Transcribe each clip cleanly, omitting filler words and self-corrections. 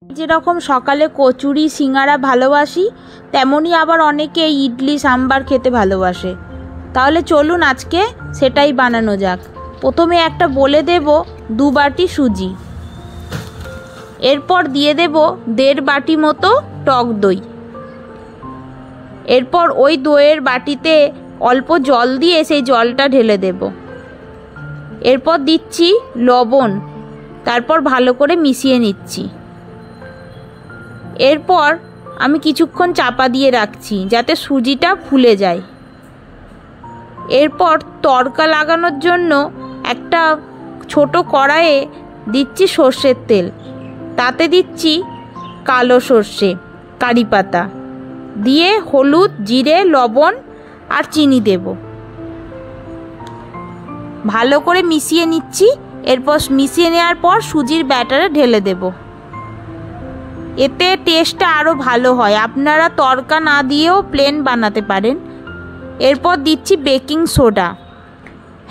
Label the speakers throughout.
Speaker 1: যেরকম সকালে কচুরি সিঙ্গারা ভালোবাসি, তেমনই আবার অনেকে ইডলি সাম্বার খেতে ভালোবাসে। তাহলে চলুন আজকে সেটাই বানানো যাক। প্রথমে একটা বলে দেব 2 বাটি সুজি, এরপর দিয়ে দেব 1.5 বাটি মতো টক দই, এরপর ওই দইয়ের বাটিতে অল্প জল দিয়ে সেই জলটা ঢেলে দেব, এরপর দিচ্ছি লবণ, তারপর ভালো করে মিশিয়ে নিচ্ছি। এরপর আমি কিছুক্ষণ চাপা দিয়ে রাখছি যাতে সুজিটা ফুলে যায়। এরপর তড়কা লাগানোর জন্য একটা ছোট কড়াইয়ে দিচ্ছি সর্ষের তেল, তাতে দিচ্ছি কালো সর্ষে, কারি পাতা দিয়ে হলুদ, জিরে, লবণ আর চিনি দেব। ভালো করে মিশিয়ে নিচ্ছি। এরপর মিশিয়ে নেওয়ার পর সুজির ব্যাটারে ঢেলে দেব। এতে টেস্টটা আরও ভালো হয়। আপনারা তড়কা না দিয়েও প্লেন বানাতে পারেন। এরপর দিচ্ছি বেকিং সোডা।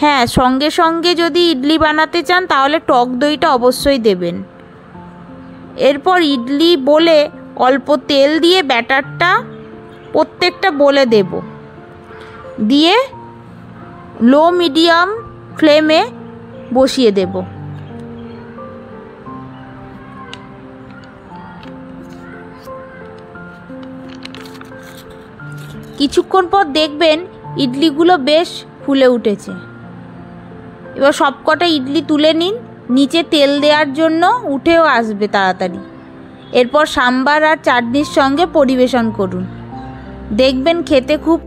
Speaker 1: হ্যাঁ, সঙ্গে সঙ্গে যদি ইডলি বানাতে চান তাহলে টক দইটা অবশ্যই দেবেন। এরপর ইডলি বলে অল্প তেল দিয়ে ব্যাটারটা প্রত্যেকটা বলে দেব, দিয়ে লো মিডিয়াম ফ্লেমে বসিয়ে দেব। কিছুক্ষণ পর দেখবেন ইডলিগুলো বেশ ফুলে উঠেছে। এবার সবকটা ইডলি তুলে নিন, নিচে তেল দেওয়ার জন্য উঠেও আসবে তাড়াতাড়ি। এরপর সাম্বার আর চাটনির সঙ্গে পরিবেশন করুন, দেখবেন খেতে খুব